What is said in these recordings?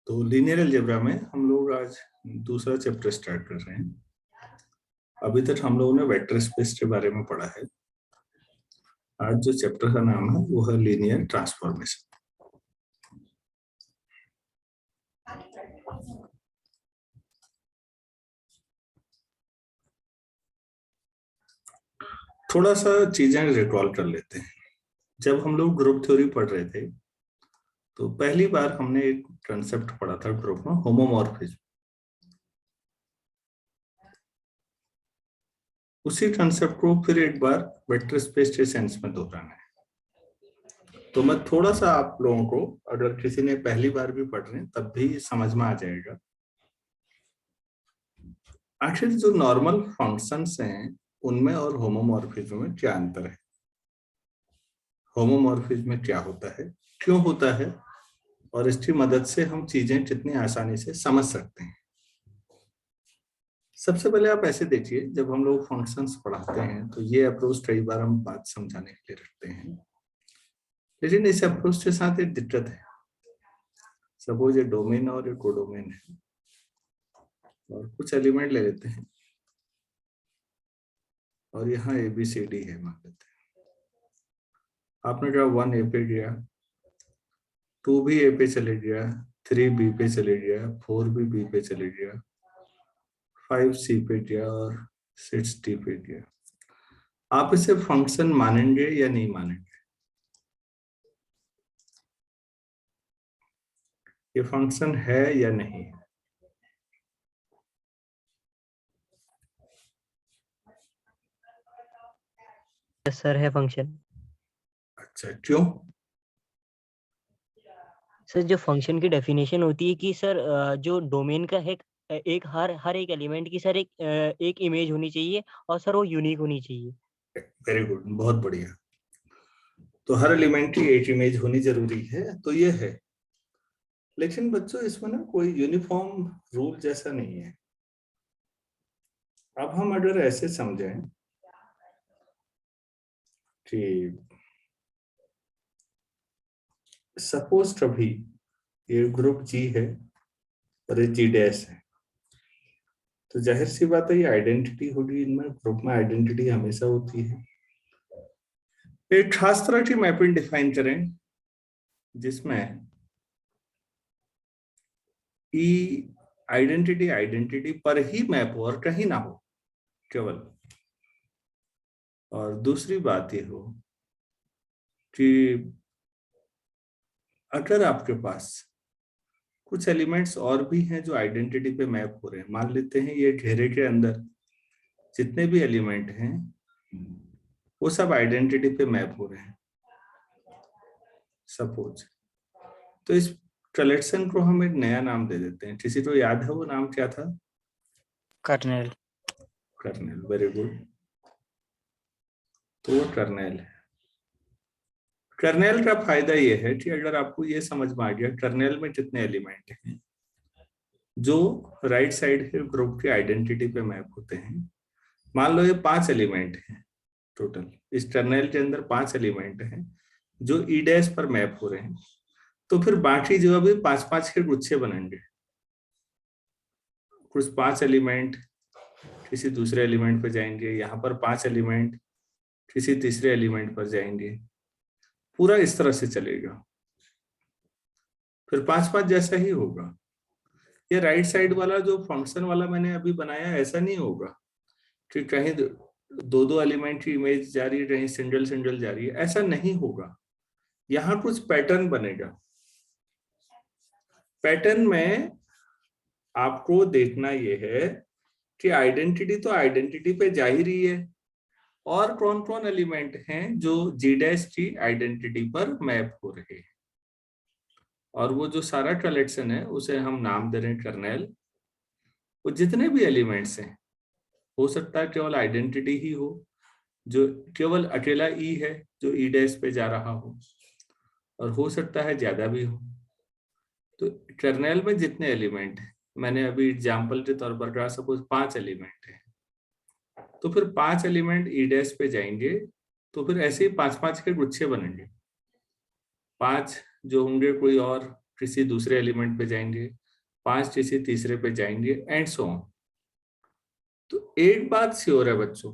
तो linear algebra में हम लोग आज दूसरा चैप्टर स्टार्ट कर रहे हैं। अभी तक हम लोगों ने वेक्टर स्पेस के बारे में पढ़ा है। आज जो चैप्टर का नाम है वो है लीनियर ट्रांसफॉर्मेशन। थोड़ा सा चीजें रिकॉल कर लेते हैं। जब हम लोग ग्रुप थ्योरी पढ़ रहे थे तो पहली बार हमने एक कंसेप्ट पढ़ा था ग्रुप में, होमोमॉर्फिज्म। उसी कंसेप्ट को फिर एक बार वेक्टर स्पेस के सेंस में दोहराना है। तो मैं थोड़ा सा आप लोगों को, अगर किसी ने पहली बार भी पढ़ रहे हैं तब भी समझ में आ जाएगा। आखिर जो नॉर्मल फंक्शंस हैं उनमें और होमोमॉर्फिज्म में क्या अंतर है, होमोमॉर्फिज्म में क्या होता है, क्यों होता है, और इसकी मदद से हम चीजें कितनी आसानी से समझ सकते हैं। सबसे पहले आप ऐसे देखिए, जब हम लोग फंक्शंस पढ़ाते हैं तो ये अप्रोच कई बार हम बात समझाने के लिए रखते हैं, लेकिन इस अप्रोच के साथ एक दिक्कत है। सपोज ये डोमेन और ये कोडोमेन है और कुछ एलिमेंट ले लेते हैं और यहाँ ABCD है मान लेते हैं। आपने कहा 1 A पे गया, 2 भी A पे चले गया, 3 B पे चले गया, 4 भी B पे चले गया, 5 C पे गया और 6 D पे गया। आप इसे फंक्शन मानेंगे या नहीं मानेंगे? ये फंक्शन है या नहीं? सर है फंक्शन। अच्छा, क्यों? सर जो फंक्शन की डेफिनेशन होती है कि सर जो डोमेन का है एक हर एक एलिमेंट की सर एक इमेज होनी चाहिए और सर वो यूनिक होनी चाहिए। वेरी गुड, बहुत बढ़िया। तो हर एलिमेंट की एक इमेज होनी जरूरी है, तो ये है। लेकिन बच्चों इसमें ना कोई यूनिफॉर्म रूल जैसा नहीं है। अब हम अगर ऐसे समझें कि सपोज कभी ये ग्रुप जी है और ये जी डैश है, तो जाहिर सी बात है ये आइडेंटिटी होगी। इनमें ग्रुप में आइडेंटिटी हमेशा होती है। एक खास तरह की मैपिंग डिफाइन करें जिसमें ई आइडेंटिटी आइडेंटिटी पर ही मैप हो और कहीं ना हो केवल। और दूसरी बात ये हो कि अगर आपके पास कुछ एलिमेंट्स और भी हैं जो आइडेंटिटी पे मैप हो रहे हैं, मान लेते हैं ये घेरे के अंदर जितने भी एलिमेंट हैं वो सब आइडेंटिटी पे मैप हो रहे हैं सपोज। तो इस कलेक्शन को हम एक नया नाम दे देते हैं। किसी को याद है वो नाम क्या था? कर्नेल। Kernel, very good. तो वो कर्नेल है। कर्नेल का फायदा ये है कि अगर आपको ये समझ में आ गया कर्नेल में कितने एलिमेंट हैं जो राइट साइड के ग्रुप की आइडेंटिटी पे मैप होते हैं, मान लो ये 5 एलिमेंट हैं टोटल। इस कर्नेल के अंदर 5 एलिमेंट हैं जो ई डैश पर मैप हो रहे हैं, तो फिर बाकी जो अभी 5-5 के गुच्छे बनेंगे। कुछ 5 एलिमेंट किसी दूसरे एलिमेंट पर जाएंगे, यहाँ पर 5 एलिमेंट किसी तीसरे एलिमेंट पर जाएंगे, पूरा इस तरह से चलेगा। फिर 5-5 जैसा ही होगा। ये राइट साइड वाला जो फंक्शन वाला मैंने अभी बनाया ऐसा नहीं होगा कि कहीं दो दो एलिमेंट की इमेज जा रही है, कहीं सिंगल सिंगल जा रही है, ऐसा नहीं होगा। यहाँ कुछ पैटर्न बनेगा। पैटर्न में आपको देखना यह है कि आइडेंटिटी तो आइडेंटिटी पे जा ही रही है, और कौन कौन एलिमेंट हैं जो जी डैश की आइडेंटिटी पर मैप हो रहे हैं। और वो जो सारा कलेक्शन है उसे हम नाम दे रहे हैं कर्नेल। वो जितने भी एलिमेंट्स हैं, हो सकता है केवल आइडेंटिटी ही हो, जो केवल अकेला ई है जो ई डैश पे जा रहा हो, और हो सकता है ज्यादा भी हो। तो कर्नेल में जितने एलिमेंट हैं, मैंने अभी एग्जाम्पल के तौर पर कहा सपोज 5 एलिमेंट है, तो फिर 5 एलिमेंट ई डैश पे जाएंगे, तो फिर ऐसे ही 5-5 के गुच्छे बनेंगे। 5 जो होंगे कोई और किसी दूसरे एलिमेंट पे जाएंगे, 5 किसी तीसरे पे जाएंगे, एंड सो ऑन। तो एक बात श्योर है बच्चों,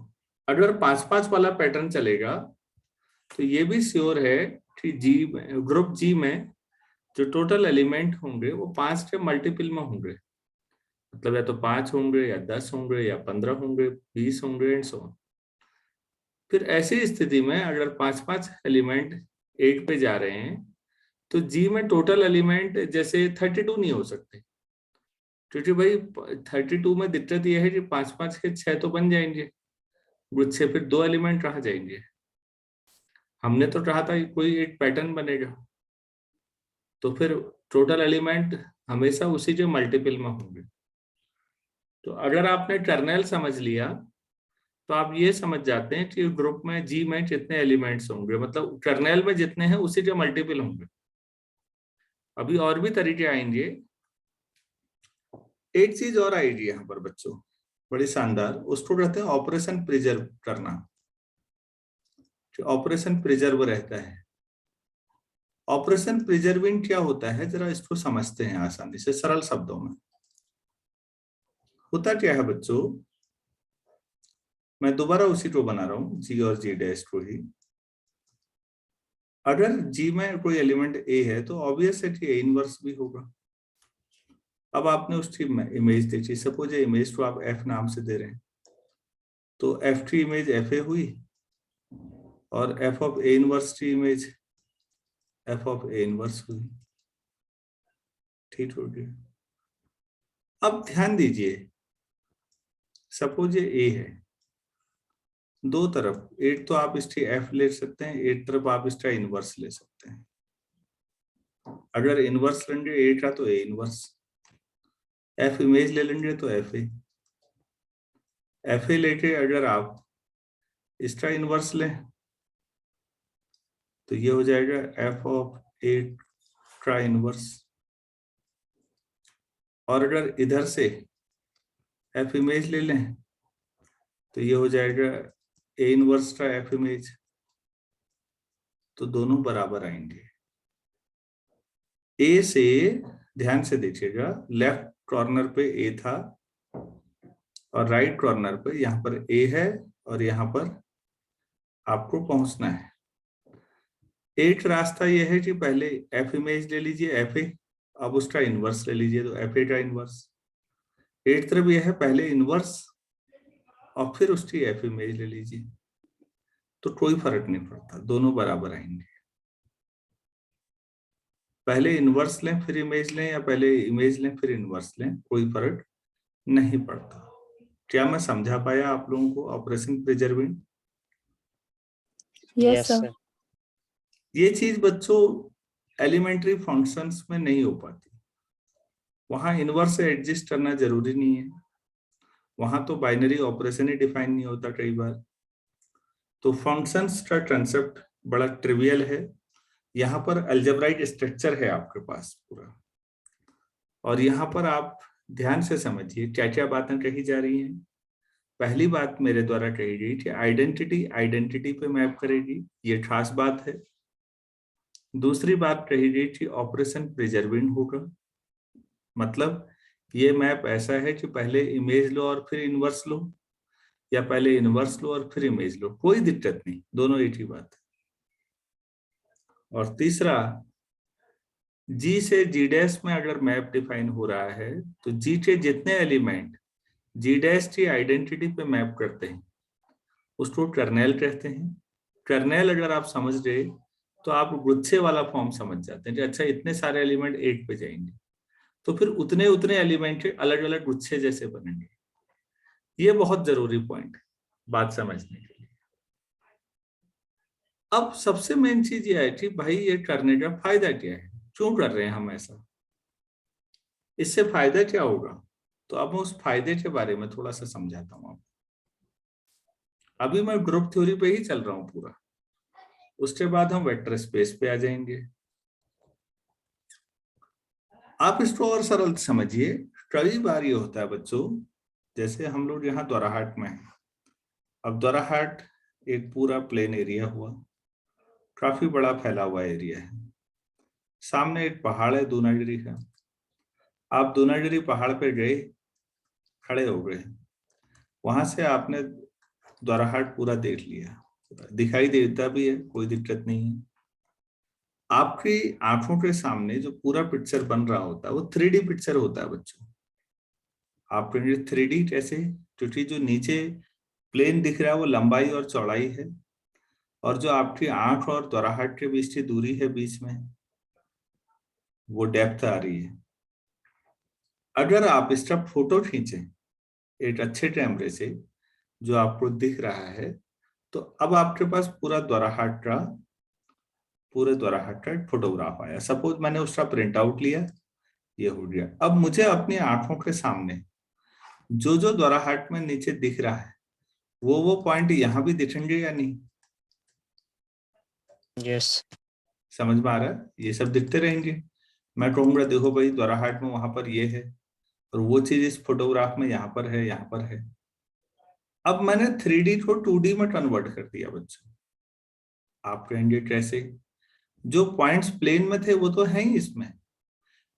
अगर 5-5 वाला पैटर्न चलेगा तो ये भी श्योर है कि ग्रुप जी में जो टोटल एलिमेंट होंगे वो 5 के मल्टीपल में होंगे। मतलब या तो 5 होंगे या 10 होंगे या 15 होंगे, 20 होंगे, एंड सो ऑन। फिर ऐसी स्थिति में अगर 5-5 एलिमेंट 8 पे जा रहे हैं तो जी में टोटल एलिमेंट जैसे 32 नहीं हो सकते, क्योंकि भाई 32 में दिक्कत यह है कि 5-5 के 6 तो बन जाएंगे गुच्छे, फिर 2 एलिमेंट रह जाएंगे। हमने तो कहा था कोई एक पैटर्न बनेगा, तो फिर टोटल एलिमेंट हमेशा उसी के मल्टीपल में होंगे। तो अगर आपने कर्नेल समझ लिया तो आप ये समझ जाते हैं कि ग्रुप में जी में कितने एलिमेंट्स होंगे, मतलब कर्नेल में जितने हैं उसी के मल्टीपल होंगे। अभी और भी तरीके आएंगे। एक चीज और आएगी यहाँ पर बच्चों, बड़ी शानदार, उसको कहते हैं ऑपरेशन प्रिजर्व करना। ऑपरेशन प्रिजर्व रहता है। ऑपरेशन प्रिजर्विंग क्या होता है, जरा इसको समझते हैं आसानी से सरल शब्दों में। होता क्या है बच्चों, मैं दोबारा उसी को बना रहा हूं, जी और जी डैश को ही। अगर जी में कोई एलिमेंट ए है तो ऑब्वियस है कि ए इनवर्स भी होगा। अब आपने उसकी इमेज देखी, सपोज ये इमेज को आप एफ नाम से दे रहे हैं, तो एफ की इमेज एफ ए हुई और एफ ऑफ ए इनवर्स की image F of A inverse हुई। ठीक हो गया। अब ध्यान दीजिए, सपोज ये ए है, दो तरफ एक तो आप इसकी एफ ले सकते हैं, एक तरफ आप इसका इनवर्स ले सकते हैं। अगर इनवर्स लेंगे ए का तो ए इनवर्स, एफ इमेज ले लेंगे तो एफ ए लेके अगर आप इसका इनवर्स लें तो ये हो जाएगा एफ ऑफ ए का इनवर्स। और अगर इधर से एफ इमेज ले लें तो ये हो जाएगा ए इनवर्स का एफ इमेज। तो दोनों बराबर आएंगे। ए से, ध्यान से देखिएगा, लेफ्ट कॉर्नर पे ए था और राइट कॉर्नर पे यहाँ पर ए है और यहाँ पर आपको पहुंचना है। एक रास्ता यह है कि पहले एफ इमेज ले लीजिए एफ ए, अब उसका इनवर्स ले लीजिए तो एफ ए का इनवर्स। एक तरफ यह है पहले इनवर्स और फिर उसकी एफ इमेज ले लीजिए, तो कोई फर्क नहीं पड़ता, दोनों बराबर आएंगे। पहले इनवर्स लें फिर इमेज लें या पहले इमेज लें फिर इनवर्स लें, कोई फर्क नहीं पड़ता। क्या मैं समझा पाया आप लोगों को ऑपरेशन प्रिजर्विंग? Yes sir. ये चीज बच्चों एलिमेंट्री फंक्शंस में नहीं हो पाती। वहां इनवर्स से एडजस्ट करना जरूरी नहीं है, वहां तो बाइनरी ऑपरेशन ही डिफाइन नहीं होता कई बार। तो फंक्शंस का कंसेप्ट बड़ा ट्रिवियल है। यहाँ पर अलजेब्राइक स्ट्रक्चर है आपके पास पूरा, और यहाँ पर आप ध्यान से समझिए क्या क्या बातें कही जा रही हैं। पहली बात मेरे द्वारा कही गई कि आइडेंटिटी आइडेंटिटी पे मैप करेगी, ये खास बात है। दूसरी बात कही गई कि ऑपरेशन प्रिजर्विंग होगा, मतलब ये मैप ऐसा है कि पहले इमेज लो और फिर इनवर्स लो, या पहले इनवर्स लो और फिर इमेज लो, कोई दिक्कत नहीं, दोनों एक ही बात है। और तीसरा, जी से जी डैश में अगर मैप डिफाइन हो रहा है तो जी के जितने एलिमेंट जी डैश की आइडेंटिटी पे मैप करते हैं उसको कर्नेल कहते हैं। कर्नेल अगर आप समझ गए तो आप गुच्छे वाला फॉर्म समझ जाते हैं कि अच्छा इतने सारे एलिमेंट एक पे जाएंगे, तो फिर उतने उतने एलिमेंट के अलग अलग गुच्छे जैसे बनेंगे। ये बहुत जरूरी पॉइंट है बात समझने के लिए। अब सबसे मेन चीज ये है कि भाई ये करने का फायदा क्या है, क्यों कर रहे हैं हम ऐसा, इससे फायदा क्या होगा। तो अब मैं उस फायदे के बारे में थोड़ा सा समझाता हूँ आपको। अभी मैं ग्रुप थ्योरी पे ही चल रहा हूँ पूरा, उसके बाद हम वेक्टर स्पेस पे आ जाएंगे। आप इसको और सरल समझिए। कई बार ये होता है बच्चों, जैसे हम लोग यहाँ द्वाराहाट में हैं। अब द्वाराहाट एक पूरा प्लेन एरिया हुआ, काफी बड़ा फैला हुआ एरिया है। सामने एक पहाड़ है दूनागिरी का, आप दूनागिरी पहाड़ पे गए, खड़े हो गए, वहां से आपने द्वाराहाट पूरा देख लिया, दिखाई देता भी है, कोई दिक्कत नहीं है। आपकी आंखों के सामने जो पूरा पिक्चर बन रहा होता है वो 3D पिक्चर होता है बच्चों। आप कहेंगे 3D कैसे? क्योंकि जो नीचे प्लेन दिख रहा है वो लंबाई और चौड़ाई है, और जो आपकी आंख और द्वाराहाट के बीच की दूरी है बीच में, वो डेप्थ आ रही है। अगर आप इसका फोटो खींचें एक अच्छे कैमरे से, जो आपको दिख रहा है, तो अब आपके पास पूरे द्वाराहाट का एक फोटोग्राफ आया। सपोज मैंने उसका प्रिंट आउट लिया, ये हो गया। अब मुझे अपनी आंखों के सामने जो जो द्वाराहाट में नीचे दिख रहा है, वो पॉइंट यहाँ भी दिखेंगे या नहीं? यस। समझ में आ रहा है? ये सब दिखते रहेंगे। मैं कहूंगा देखो भाई द्वाराहाट में वहां पर ये है, और वो चीज इस फोटोग्राफ में यहाँ पर है, यहाँ पर है। अब मैंने 3D को 2D में कन्वर्ट कर दिया बच्चों। आप कहेंगे कैसे? जो पॉइंट्स प्लेन में थे वो तो है ही इसमें,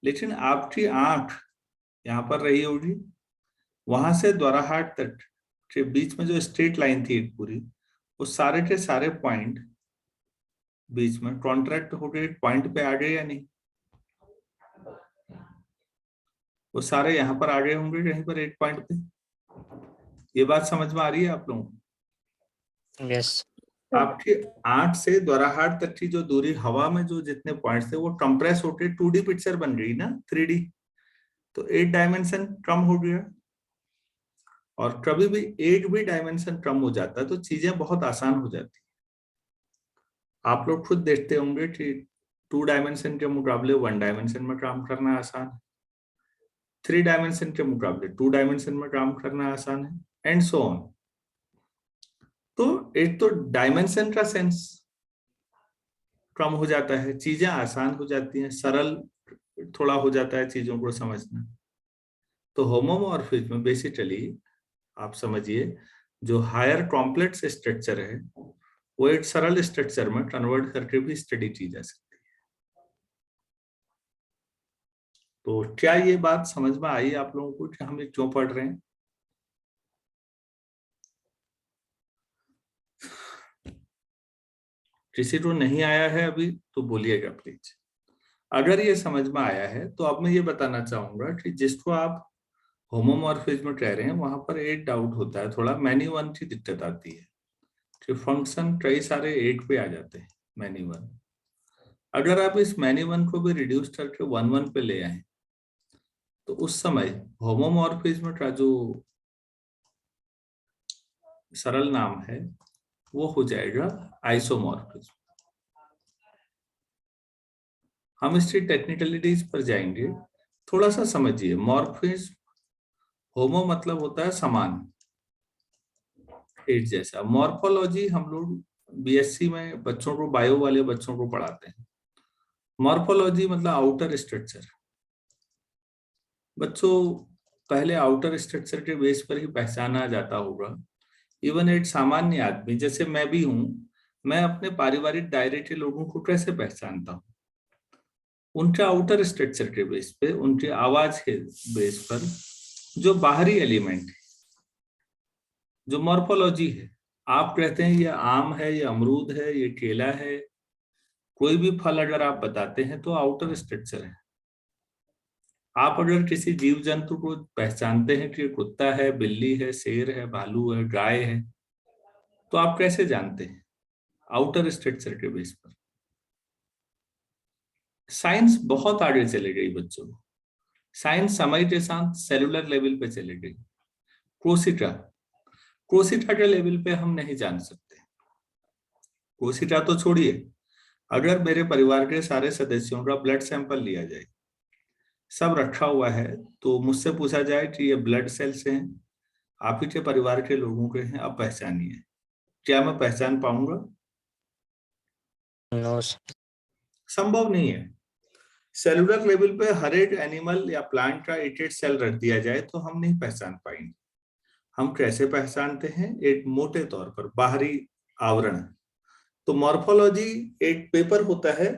लेकिन आपकी आंख यहाँ पर रही होगी, वहां से द्वाराहाट तक के बीच में जो स्ट्रेट लाइन थी एक पूरी, वो सारे के सारे पॉइंट बीच में कॉन्ट्रैक्ट होकर एक पॉइंट पे आ गए या नहीं? वो सारे यहाँ पर आ गए होंगे कहीं पर एक पॉइंट पे। ये बात समझ में आ रही है आप लोगों को? यस। आपकी आंख से द्वाराहाट तक की जो दूरी, हवा में जो जितने पॉइंट्स थे वो कंप्रेस होके 2D पिक्चर बन गई ना, 3D। तो 8 डायमेंशन कम हो गया, और कभी भी 8 भी डायमेंशन कम हो जाता है तो चीजें बहुत आसान हो जाती। आप लोग खुद देखते होंगे कि 2 डायमेंशन के मुकाबले 1 डायमेंशन में काम करना आसान है, 3 डायमेंशन के मुकाबले 2 डायमेंशन में काम करना आसान है, एंड सो ऑन। तो एक तो डायमेंशन का सेंस कम हो जाता है, चीजें आसान हो जाती हैं, सरल थोड़ा हो जाता है चीजों को समझना। तो होमोमॉर्फिज्म बेसिकली आप समझिए, जो हायर कॉम्प्लेक्स स्ट्रक्चर है वो एक सरल स्ट्रक्चर में कन्वर्ट करके भी स्टडी की जा सकती है। तो क्या ये बात समझ में आई आप लोगों को कि हम ये क्यों पढ़ रहे हैं? किसी को नहीं आया है अभी तो बोलिएगा प्लीज। अगर ये समझ में आया है तो अब मैं ये बताना चाहूंगा कि जिसको आप होमोमॉर्फिज्म कह रहे हैं, वहां पर एक डाउट होता है, थोड़ा मैनी वन की दिक्कत आती है कि फंक्शन कई सारे एक पे आ जाते हैं, मैनी वन। अगर आप इस मैनी वन को भी रिड्यूस करके 1 1 पे ले आए, तो उस समय होमोमॉर्फिज्म का जो सरल नाम है वो हो जाएगा आइसोमॉर्फिज्म। हम इसकी टेक्निकलिटीज पर जाएंगे, थोड़ा सा समझिए। मॉर्फिज्म, होमो मतलब होता है समान, एक जैसा। मॉर्फोलॉजी हम लोग बीएससी में बच्चों को, बायो वाले बच्चों को पढ़ाते हैं। मॉर्फोलॉजी मतलब आउटर स्ट्रक्चर। बच्चों, पहले आउटर स्ट्रक्चर के बेस पर ही पहचाना जाता होगा। इवन एक सामान्य आदमी जैसे मैं भी हूं, मैं अपने पारिवारिक दायरे के लोगों को कैसे पहचानता हूँ? उनके आउटर स्ट्रक्चर के बेस पे, उनकी आवाज के बेस पर, जो बाहरी एलिमेंट है, जो मॉर्फोलॉजी है। आप कहते हैं ये आम है, ये अमरूद है, ये केला है, कोई भी फल अगर आप बताते हैं तो आउटर स्ट्रक्चर है। आप अगर किसी जीव जंतु को पहचानते हैं कि ये कुत्ता है, बिल्ली है, शेर है, भालू है, गाय है, तो आप कैसे जानते हैं? आउटर स्ट्रक्चर के बेस पर। साइंस बहुत आगे चले गई बच्चों। साइंस समय के साथ सेलुलर लेवल पे चले गई। कोशिका, कोशिका के लेवल पे हम नहीं जान सकते। कोशिका तो छोड़िए, अगर मेरे परिवार के सारे सदस्यों का ब्लड सैंपल लिया जाए, सब रखा हुआ है, तो मुझसे पूछा जाए कि ये ब्लड सेल्स हैं, आप ही के परिवार के लोगों के हैं, आप पहचानिए, क्या मैं पहचान पाऊंगा? नो। संभव नहीं है। सेलुलर लेवल पे हर एक एनिमल या प्लांट का एक एक सेल रख दिया जाए तो हम नहीं पहचान पाएंगे। हम कैसे पहचानते हैं? एक मोटे तौर पर बाहरी आवरण। तो मॉर्फोलॉजी एक पेपर होता है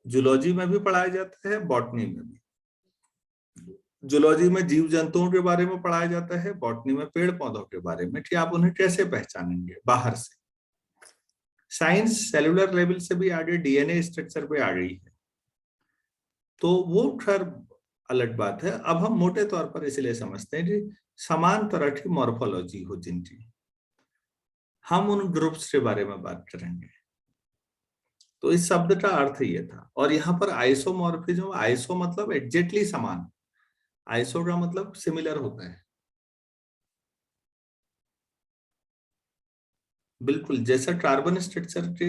जूलॉजी में भी पढ़ाया जाता है, बॉटनी में भी। जूलॉजी में जीव जंतुओं के बारे में पढ़ाया जाता है, बॉटनी में पेड़ पौधों के बारे में कि आप उन्हें कैसे पहचानेंगे बाहर से। साइंस सेलुलर लेवल से भी आगे डीएनए स्ट्रक्चर पे आ गई है, तो वो खैर अलग बात है। अब हम मोटे तौर पर इसलिए समझते हैं कि समान तरह की मॉर्फोलॉजी हो जिनकी, हम उन ग्रुप्स के बारे में बात करेंगे। तो इस शब्द का अर्थ ये था। और यहाँ पर आइसोमॉर्फिज्म, आइसो मतलब एग्जैक्टली समान, आइसो का मतलब सिमिलर होता है, बिल्कुल जैसा कार्बन स्ट्रक्चर के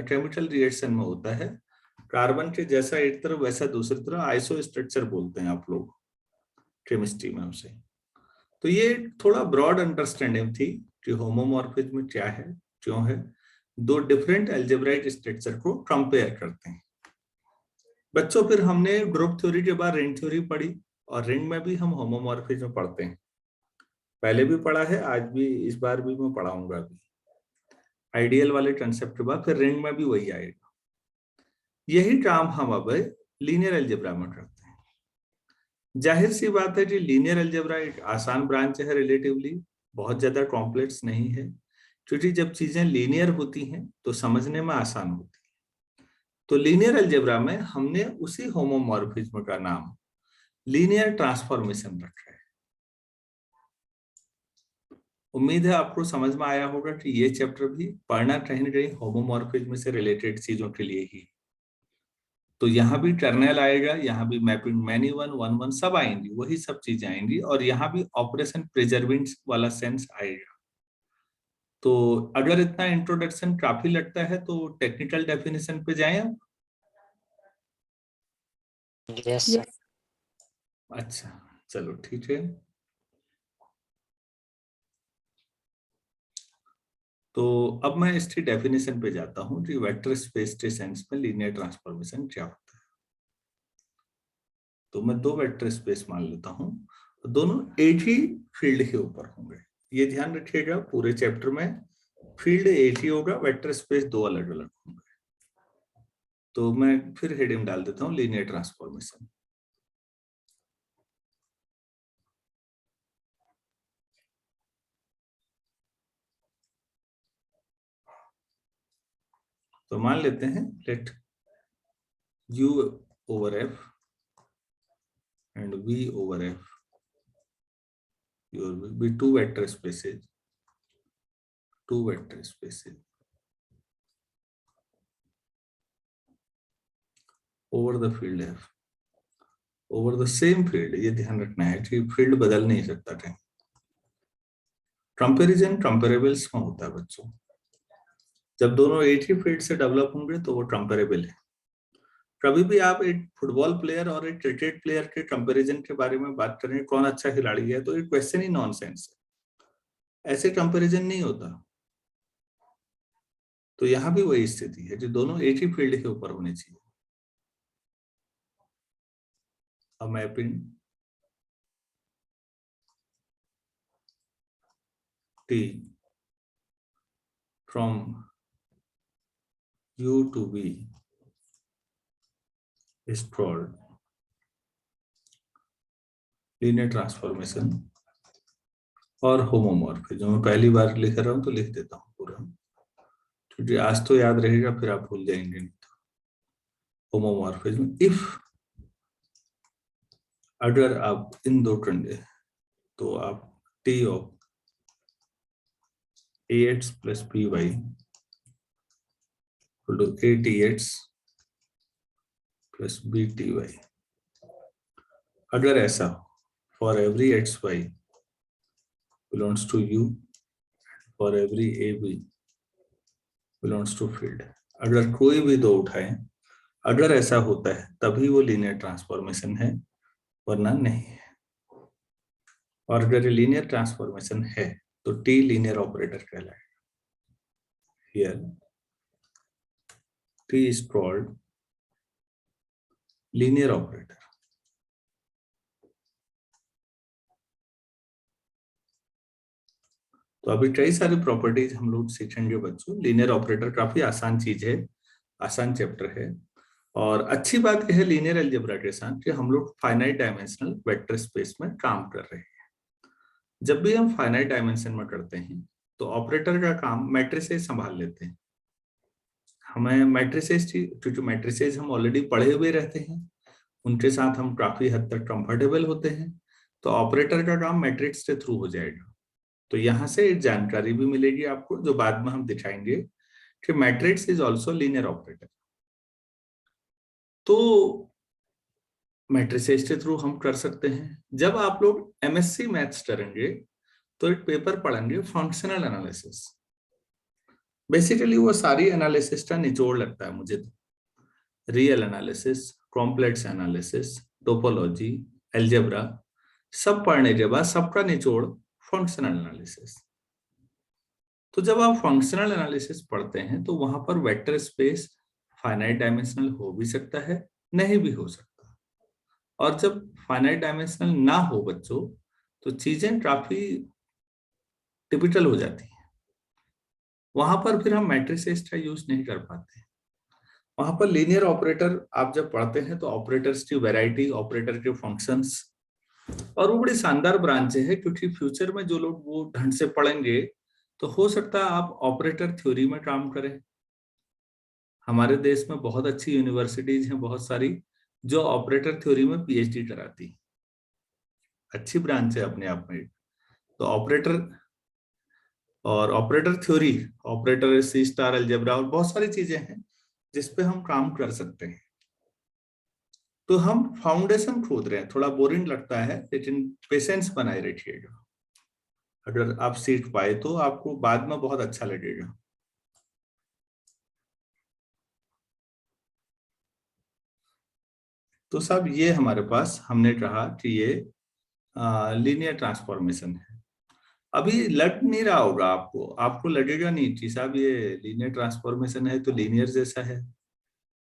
केमिकल रिएक्शन में होता है, कार्बन के जैसा एक तरफ वैसा दूसरी तरफ, आइसो स्ट्रक्चर बोलते हैं आप लोग केमिस्ट्री में उसे। तो ये थोड़ा ब्रॉड अंडरस्टैंडिंग थी कि होमोमॉर्फिज्म क्या है, क्यों है, दो डिफरेंट अलजेब्राइक स्ट्रक्चर को कंपेयर करते हैं। बच्चों फिर हमने ग्रुप थ्योरी के बाद रिंग थ्योरी पढ़ी, और रिंग में भी हम होमोमॉर्फिज्म पढ़ते हैं, पहले भी पढ़ा है, आज भी, इस बार भी मैं पढ़ाऊंगा अभी। आइडियल वाले कंसेप्ट के बाद फिर रिंग में भी वही आएगा। यही काम हम अब लीनियर अलजेब्रा में करते हैं। जाहिर सी बात है कि लीनियर अलजेब्रा एक आसान ब्रांच है रिलेटिवली, बहुत ज्यादा कॉम्प्लेक्स नहीं है, क्योंकि जब चीजें लीनियर होती हैं तो समझने में आसान होती है। तो लीनियर अलजेब्रा में हमने उसी होमोमॉर्फिज्म का नाम लीनियर ट्रांसफॉर्मेशन रखा है। उम्मीद है आपको समझ में आया होगा कि ये चैप्टर भी पढ़ना कहीं ना कहीं होमोमॉर्फिज्म से रिलेटेड चीजों के लिए ही। तो यहाँ भी टर्नल आएगा, यहाँ भी mapping many one one one सब आएंगी, वही सब चीजें आएंगी, और यहाँ भी ऑपरेशन प्रिजर्वेंट वाला सेंस आएगा। तो अगर इतना इंट्रोडक्शन काफी लगता है तो टेक्निकल डेफिनेशन पे जाएं आप। Yes sir. अच्छा, चलो ठीक है। तो अब मैं इसकी डेफिनेशन पे जाता हूँ कि वेक्टर स्पेस के सेंस में लीनियर ट्रांसफॉर्मेशन क्या होता है। तो मैं दो वेक्टर स्पेस मान लेता हूँ, दोनों एक ही फील्ड के ऊपर होंगे। ये ध्यान रखिएगा, पूरे चैप्टर में फील्ड एक ही होगा, वेक्टर स्पेस दो अलग अलग होंगे। तो मैं फिर हेडिंग डाल देता हूँ लीनियर ट्रांसफॉर्मेशन। तो मान लेते हैं late u over f and v over f your will be two vector spaces over the field f over the same field। ये ध्यान रखना है कि फील्ड बदल नहीं सकता कहीं। कंपैरिजन कंपेरेबल्स में होता है बच्चों, जब दोनों एक ही फील्ड से डेवलप होंगे तो वो कंपेरेबल है। कभी भी आप एक फुटबॉल प्लेयर और एक क्रिकेट प्लेयर के कंपैरिजन के बारे में बात करें, कौन अच्छा खिलाड़ी है, तो ये क्वेश्चन ही नॉनसेंस है, ऐसे कंपैरिजन नहीं होता। तो यहाँ भी वही स्थिति है कि दोनों एक ही फील्ड के ऊपर होने चाहिए। A mapping T from U to V is called linear transformation और होमोमॉर्फिज्म। मैं पहली बार लिख रहा हूं तो लिख देता हूं पूरा, क्योंकि आज तो याद रहेगा, फिर आप भूल जाएंगे नहीं तो। होमोमॉर्फिज्म इफ, अगर आप इन दो कंडे, तो आप T of AX plus PY equal to ATX plus BTY, अगर ऐसा for every XY belongs to U, for every AB belongs to field, अगर कोई भी दो उठाएं, अगर ऐसा होता है तभी वो लीनियर ट्रांसफॉर्मेशन है, वरना नहीं है। और अगर लीनियर ट्रांसफॉर्मेशन है तो टी लीनियर ऑपरेटर कहलाएगा। Here T is called linear operator. तो अभी कई सारी प्रॉपर्टीज हम लोग सीखेंगे बच्चों। लीनियर ऑपरेटर काफी आसान चीज है, आसान चैप्टर है, और अच्छी बात यह है लीनियर अलजेब्रा के साथ कि हम लोग फाइनाइट डायमेंशनल वेक्टर स्पेस में काम कर रहे हैं। जब भी हम फाइनाइट डायमेंशन में करते हैं तो ऑपरेटर का काम मैट्रिसेस संभाल लेते हैं। हमें मैट्रिसेस, क्योंकि मैट्रिसेस हम ऑलरेडी पढ़े हुए रहते हैं, उनके साथ हम काफी हद तक कंफर्टेबल होते हैं, तो ऑपरेटर का काम मैट्रिक्स के थ्रू हो जाएगा। तो यहाँ से एक जानकारी भी मिलेगी आपको जो बाद में हम दिखाएंगे कि matrix is also linear operator. तो मैट्रिसेस के थ्रू हम कर सकते हैं। जब आप लोग एमएससी मैथ्स करेंगे तो एक पेपर पढ़ेंगे फंक्शनल एनालिसिस। बेसिकली वो सारी एनालिसिस का निचोड़ लगता है मुझे तो। Real analysis, complex analysis, topology, algebra, सब पढ़ने के बाद सबका निचोड़ फंक्शनल एनालिसिस। तो जब आप फंक्शनल एनालिसिस पढ़ते हैं तो वहां पर वेक्टर स्पेस फाइनाइट डायमेंशनल हो भी सकता है, नहीं भी हो सकता। और जब फाइनाइट डायमेंशनल ना हो बच्चों तो चीजें काफी टिपिकल हो जाती हैं। वहां पर फिर हम मैट्रिसेस का यूज नहीं कर पाते। वहां पर लीनियर ऑपरेटर आप जब पढ़ते हैं तो ऑपरेटर्स की वैरायटी, ऑपरेटर के फंक्शंस, और वो बड़ी शानदार ब्रांच है क्योंकि फ्यूचर में जो लोग वो ढंग से पढ़ेंगे तो हो सकता है आप ऑपरेटर थ्योरी में काम करें। हमारे देश में बहुत अच्छी यूनिवर्सिटीज हैं, बहुत सारी, जो ऑपरेटर थ्योरी में पीएचडी कराती है। अच्छी ब्रांच है अपने आप में। तो ऑपरेटर और ऑपरेटर थ्योरी, ऑपरेटर, सी स्टार, अलजेब्रा और बहुत सारी चीजें हैं जिसपे हम काम कर सकते हैं। तो हम फाउंडेशन खोद रहे हैं, थोड़ा बोरिंग लगता है लेकिन पेशेंस बनाए रखिएगा। अगर आप सीख पाए तो आपको बाद में बहुत अच्छा लगेगा। तो साहब ये हमारे पास, हमने कहा कि ये लीनियर ट्रांसफॉर्मेशन है। अभी लग नहीं रहा होगा आपको, आपको लगेगा नहीं कि साहब ये लीनियर ट्रांसफॉर्मेशन है तो लीनियर जैसा है।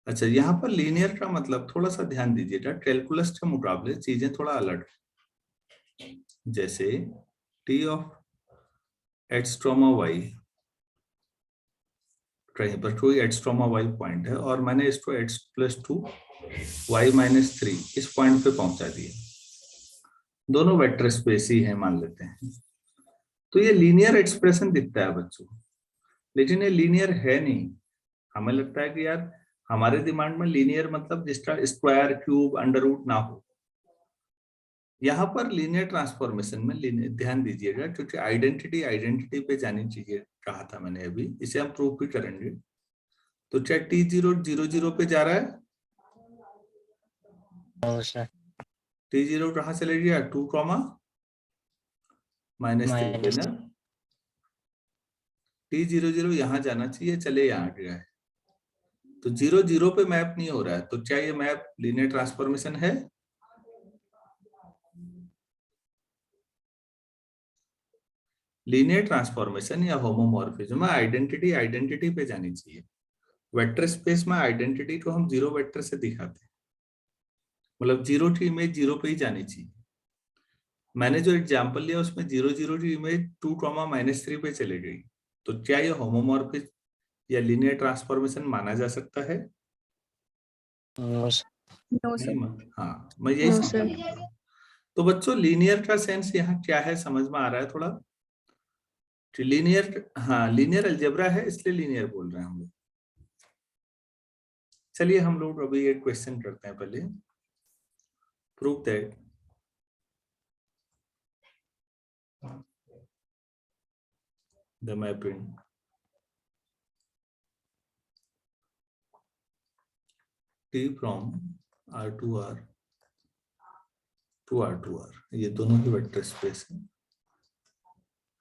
अच्छा, यहाँ पर लीनियर का मतलब थोड़ा सा ध्यान दीजिएगा, कैलकुलस के मुकाबले चीजें थोड़ा अलग है। जैसे टी ऑफ एक्स ट्रोमा वाई, कहीं पर कोई एक्स ट्रोमा वाई पॉइंट है और मैंने इसको एक्स प्लस 2 वाई माइनस 3 इस पॉइंट पे पहुंचा दिया। दोनों वेक्टर स्पेस ही है मान लेते हैं। तो ये लीनियर एक्सप्रेशन दिखता है बच्चों, लेकिन ये लीनियर है नहीं। हमें लगता है कि यार हमारे दिमाग में लीनियर मतलब जिसका स्क्वायर, क्यूब, अंडर रूट ना हो। यहाँ पर लीनियर ट्रांसफॉर्मेशन में लीनियर, ध्यान दीजिएगा क्योंकि आइडेंटिटी आइडेंटिटी पे जानी चाहिए, कहा था मैंने अभी, इसे हम प्रूव भी करेंगे। तो क्या T0 0 0 पे जा रहा है? T0 कहाँ से ले गया? 2 माइनस 3 पे ना। T0 0 यहाँ जाना चाहिए, चले यहाँ गया है। तो 0 0 पे मैप नहीं हो रहा है, तो क्या ये मैप लीनियर ट्रांसफॉर्मेशन है? लीनियर ट्रांसफॉर्मेशन या होमोमॉर्फिज्म में आइडेंटिटी आइडेंटिटी पे जानी चाहिए। वेक्टर स्पेस में आइडेंटिटी को हम जीरो वेक्टर से दिखाते हैं, मतलब जीरो की इमेज जीरो पे ही जानी चाहिए। मैंने जो एग्जांपल लिया उसमें 0 0 की इमेज 2 माइनस 3 पे चली गई। तो क्या ये होमोमॉर्फिज्म या लीनियर ट्रांसफॉर्मेशन माना जा सकता है? नो नहीं सर। हाँ, मैं यही नो समझाना सर। चाह रहा हूँ। तो बच्चों लीनियर का सेंस यहाँ क्या है समझ में आ रहा है थोड़ा? लीनियर, हाँ लीनियर अलजेब्रा है इसलिए लीनियर बोल रहे हैं हम लोग। चलिए हम लोग अभी एक क्वेश्चन करते हैं पहले। Prove that the mapping T from R to R to R to R, ये दोनों ही वेक्टर स्पेस है,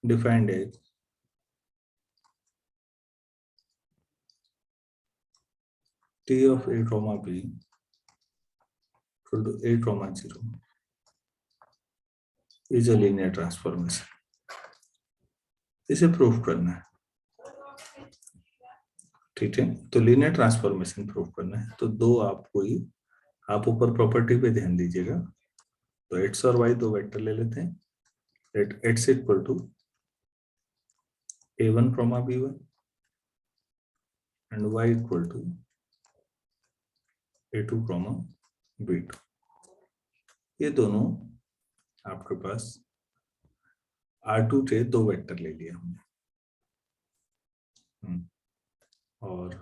defined as T of A comma B equal to A comma 0 is a linear transformation। इसे proof करना है, ठीक है। तो लीनियर ट्रांसफॉर्मेशन प्रूफ करना है तो दो आपको ही, आप ऊपर प्रॉपर्टी पे ध्यान दीजिएगा। तो एक्स और वाई दो वेक्टर ले लेते हैं। Let x equal to A1 comma B1 and y equal to A2 comma B2, ये दोनों आपके पास R2 से 2 वेक्टर ले लिया हमने। और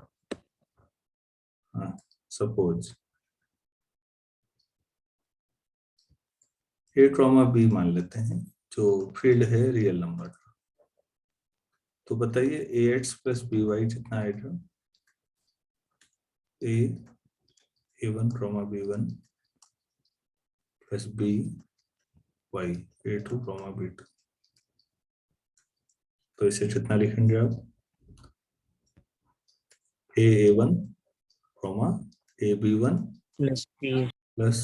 हाँ, सपोज A कॉमा B मान लेते हैं, जो फील्ड है रियल नंबर का। तो बताइए AX प्लस BY कितना आएगा? A1 comma B1 plus BY A2 comma B2। तो इसे कितना लिखेंगे आप? A1 comma AB1 plus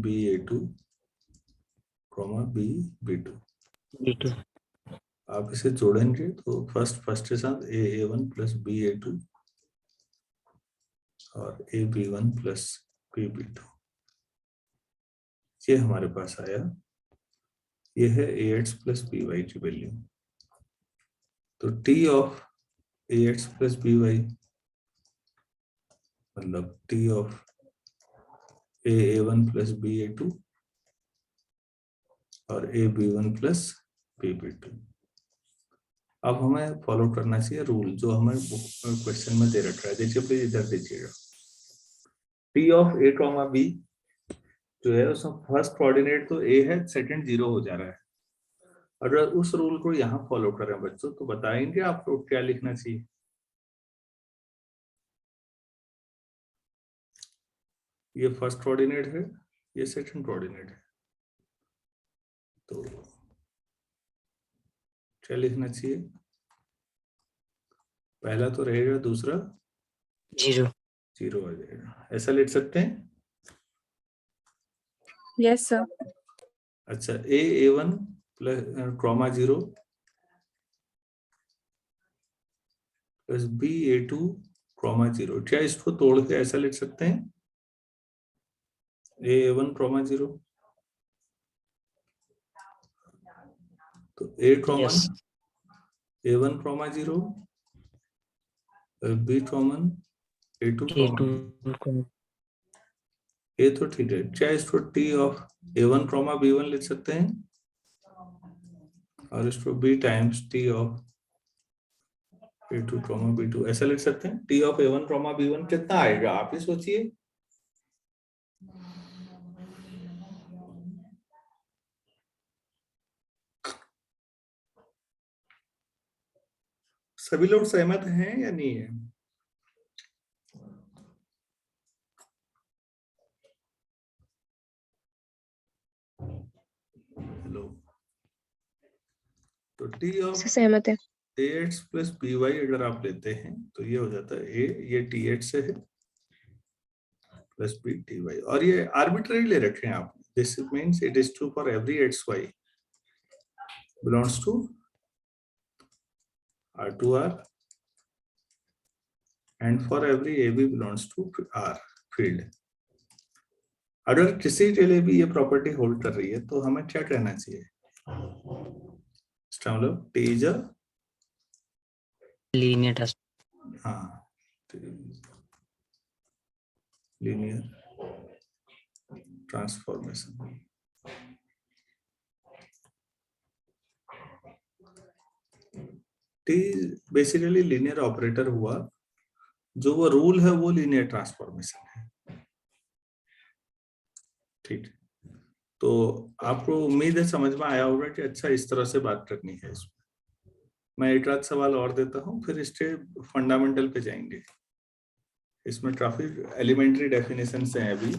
BA2 comma BB2। आप इसे जोड़ेंगे तो फर्स्ट के साथ A1 प्लस BA2 और AB1 प्लस BB2, ये हमारे पास आया। ये है AX प्लस BY की वैल्यू। तो T of AX plus BY मतलब T of A1 plus BA2 और AB1 प्लस BB2। अब हमें फॉलो करना चाहिए रूल जो हमें क्वेश्चन में दे रखा है। देखिए प्लीज इधर देखिएगा, T of A comma B जो है उसमें फर्स्ट कोऑर्डिनेट तो A है, सेकंड 0 हो जा रहा है। अगर उस रूल को यहाँ फॉलो करें बच्चों तो बताएंगे आपको क्या लिखना चाहिए। ये फर्स्ट कोऑर्डिनेट है, ये सेकंड कोऑर्डिनेट है, तो क्या लिखना चाहिए? पहला तो रहेगा, दूसरा 0 आ जाएगा। ऐसा लिख सकते हैं? Yes sir. अच्छा, A1 plus comma 0 plus BA2 comma 0। क्या इसको तोड़ के ऐसा लिख सकते हैं? A1 कॉमा 0 तो A common A1 comma 0 B common A2 common. ये तो ठीक है। क्या इसको T of A1 comma B1 लिख सकते हैं और इसको B times T of A2 comma B2 ऐसा लिख सकते हैं। T of A1 comma B1 कितना आएगा आप ही सोचिए। सभी लोग सहमत हैं या नहीं है? हेलो, तो T ऑफ सहमत है। AX प्लस BY अगर आप लेते हैं तो ये हो जाता है A, ये TX से है प्लस B TY, और ये आर्बिट्रेरी ले रखे हैं आप। This means it is true for every XY belongs to R2R and for every AB belongs to R field। अगर किसी के लिए भी ये प्रॉपर्टी होल्ड कर रही है तो हमें क्या कहना चाहिए? इसका मतलब T is a linear linear transformation. T basically linear operator हुआ, जो वो रूल है वो लीनियर ट्रांसफॉर्मेशन है। ठीक, तो आपको उम्मीद है समझ में आया होगा कि अच्छा इस तरह से बात करनी है। इसमें मैं एक आध सवाल और देता हूँ, फिर इसके फंडामेंटल पे जाएंगे। इसमें काफी एलिमेंट्री डेफिनेशन हैं अभी,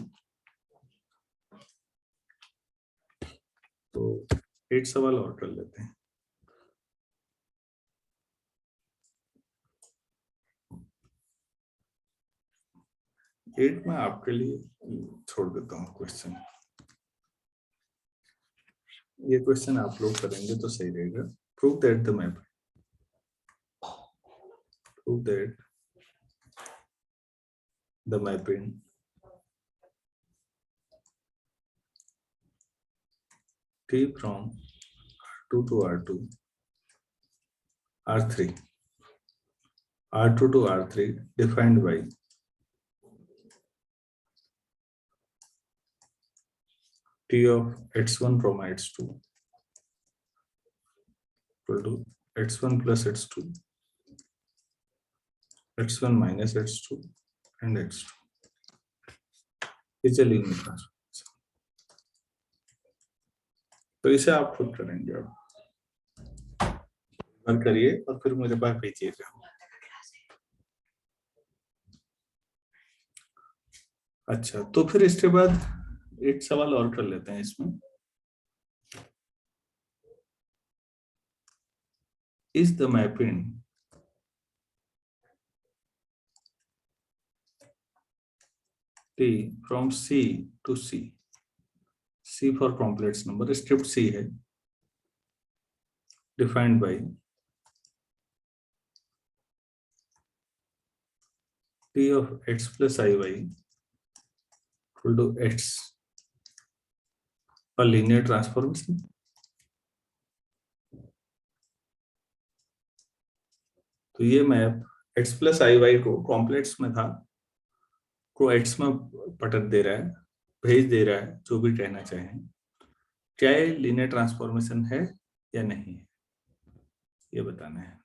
तो एक सवाल और कर लेते हैं। एक मैं आपके लिए छोड़ देता हूँ क्वेश्चन। ये क्वेश्चन आप लोग करेंगे तो सही रहेगा। Prove that the map, prove that the mapping T from R2 to R2, R3, R2 to R3 defined by T of x1 comma x2 equal to x1 plus x2, x1 minus x2 and x2 इसे linear transformation. तो इसे आप खुद करेंगे, आप करिए और फिर मेरे पास भेजिएगा। अच्छा, तो फिर इसके बाद एक सवाल और कर लेते हैं इसमें। Is the mapping T from C to C for complex number, script C है, defined by T of x plus iy equal to x पर लीनियर ट्रांसफॉर्मेशन। तो ये map x plus i Y को कॉम्प्लेक्स में था, को x में पटक दे रहा है, भेज दे रहा है, जो भी कहना चाहें। क्या ये लीनियर ट्रांसफॉर्मेशन है या नहीं है, ये बताना है।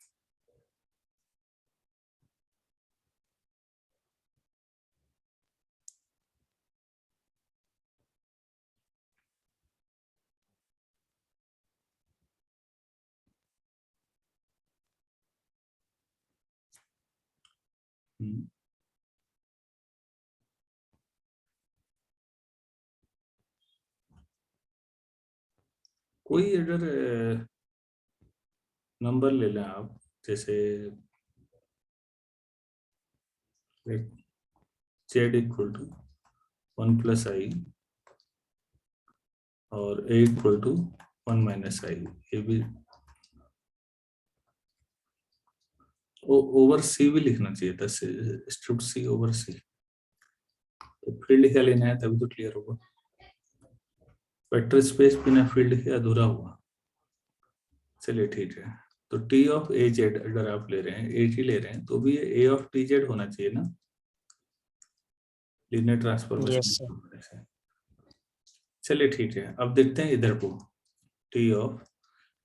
कोई अगर नंबर ले लें आप, जैसे z इक्वल टू 1 प्लस आई और a इक्वल टू 1 माइनस आई, ये भी ओवर सी भी लिखना चाहिए था, स्ट्रिप सी ओवर सी। तो फील्ड क्या लेना है तभी तो क्लियर होगा। वेक्टर स्पेस बिना फील्ड के अधूरा हुआ। चलिए ठीक है, तो टी ऑफ ए जेड अगर आप ले रहे हैं, ए टी ले रहे हैं, तो भी ए ऑफ टी जेड होना चाहिए ना, लीनियर ट्रांसफॉर्मेशन। चलिए ठीक है, अब देखते हैं इधर को। टी ऑफ,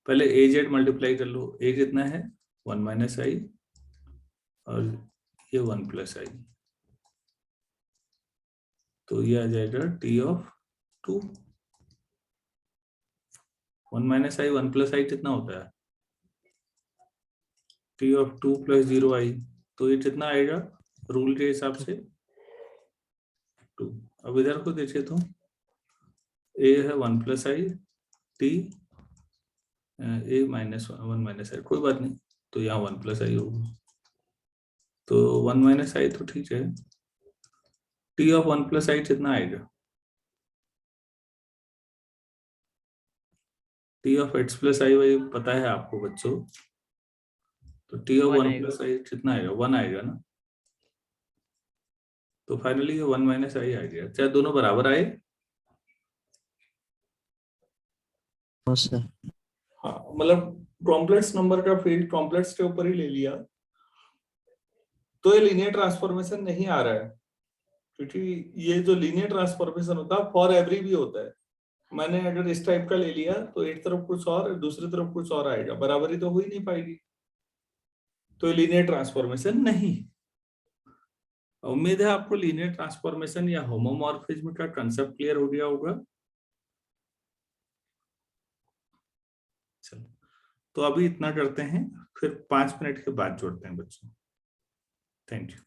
पहले ए जेड मल्टीप्लाई कर लो, ए कितना है 1 माइनस आई और ये 1 प्लस आई, तो ये आ जाएगा T of 2। 1 minus I 1 plus आई कितना होता है, टी ऑफ 2 प्लस 0 आई, तो ये कितना आएगा रूल के हिसाब से 2। अब इधर को देखिए तो ए है 1 plus I, T A minus 1 minus I, कोई बात नहीं, तो यहाँ 1 प्लस आई होगा, तो 1 माइनस आई तो ठीक है। टी ऑफ 1 प्लस आई कितना आएगा, T of x plus i y पता है आपको बच्चों, तो टी ऑफ 1 प्लस आई कितना आएगा 1 आएगा ना, तो फाइनली ये 1 माइनस आई आ गया। क्या दोनों बराबर आए? हाँ, मतलब कॉम्प्लेक्स नंबर का फील्ड कॉम्प्लेक्स के ऊपर ही ले लिया, तो ये लीनियर ट्रांसफॉर्मेशन नहीं आ रहा है, क्योंकि ये जो लीनियर ट्रांसफॉर्मेशन होता है फॉर एवरी भी होता है। मैंने अगर इस टाइप का ले लिया तो एक तरफ कुछ और दूसरी तरफ कुछ और आएगा, बराबरी तो हो ही नहीं पाएगी, तो ये लीनियर ट्रांसफॉर्मेशन नहीं। उम्मीद है आपको लीनियर ट्रांसफॉर्मेशन या होमोमॉर्फिज्म का कंसेप्ट क्लियर हो गया होगा। चलो, तो अभी इतना करते हैं, फिर 5 मिनट के बाद जोड़ते हैं बच्चों। Thank you.